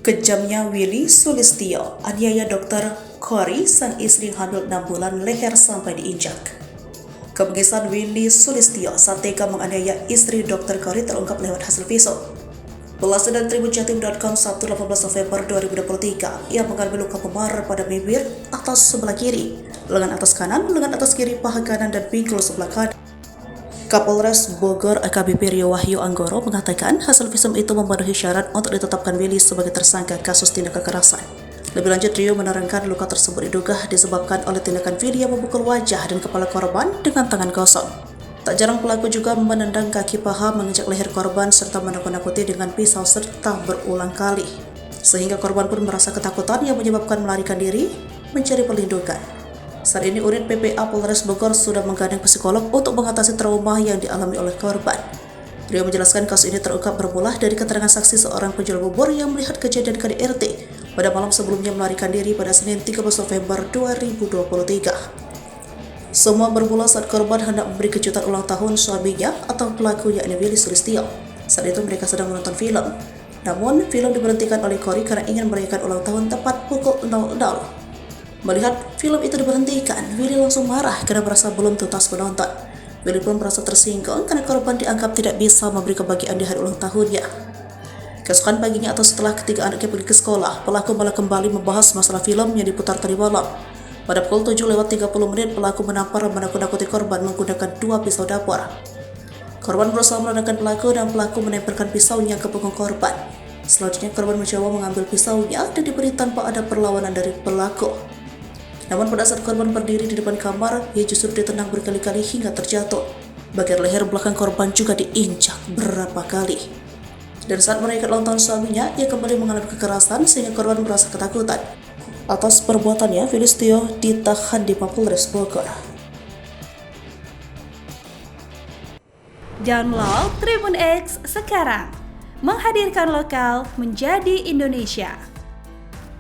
Kejamnya Willy Sulistyo, aniaya dokter Kori, sang istri hamil 6 bulan, leher sampai diinjak. Kebengisan Willy Sulistyo saat tega menganiaya istri dokter Kori terungkap lewat hasil visum. Belasan dari tribunjatim.com Sabtu 18 November 2023, ia mengalami luka memar pada bibir atas sebelah kiri, lengan atas kanan, lengan atas kiri, paha kanan, dan pinggul sebelah kanan. Kapolres Bogor AKBP Rio Wahyu Anggoro mengatakan hasil visum itu memenuhi syarat untuk ditetapkan Willy sebagai tersangka kasus tindak kekerasan. Lebih lanjut, Rio menerangkan luka tersebut diduga disebabkan oleh tindakan Willy yang memukul wajah dan kepala korban dengan tangan kosong. Tak jarang pelaku juga menendang kaki paha, menginjak leher korban, serta menakut-nakuti dengan pisau serta berulang kali. Sehingga korban pun merasa ketakutan yang menyebabkan melarikan diri mencari perlindungan. Saat ini unit PPA Polres Bogor sudah menggandeng psikolog untuk mengatasi trauma yang dialami oleh korban. Rio menjelaskan kasus ini terungkap bermula dari keterangan saksi seorang penjual bubur yang melihat kejadian KDRT pada malam sebelumnya melarikan diri pada Senin 13 November 2023. Semua bermula saat korban hendak memberi kejutan ulang tahun suaminya atau pelaku yakni Willy Sulistyo. Saat itu mereka sedang menonton film. Namun, film diberhentikan oleh Kori karena ingin merayakan ulang tahun tepat pukul 00. Melihat film itu diberhentikan, Willy langsung marah karena merasa belum tuntas menonton. Willy pun merasa tersinggung karena korban dianggap tidak bisa memberi kebahagiaan di hari ulang tahunnya. Keesokan paginya atau setelah ketiga anaknya pergi ke sekolah, pelaku malah kembali membahas masalah film yang diputar tadi malam. Pada pukul 7:30, pelaku menampar dan menakut-nakuti korban menggunakan 2 pisau dapur. Korban berusaha menenangkan pelaku dan pelaku menempelkan pisaunya ke punggung korban. Selanjutnya korban mencoba mengambil pisaunya dan diberi tanpa ada perlawanan dari pelaku. Namun pada saat korban berdiri di depan kamar, ia justru ditendang berkali-kali hingga terjatuh. Bagian leher belakang korban juga diinjak berapa kali. Dan saat merayakan ulang tahun suaminya, ia kembali mengalami kekerasan sehingga korban merasa ketakutan. Atas perbuatannya, Sulistyo ditahan di Mapolres Bogor. Download Tribun X sekarang, menghadirkan lokal menjadi Indonesia.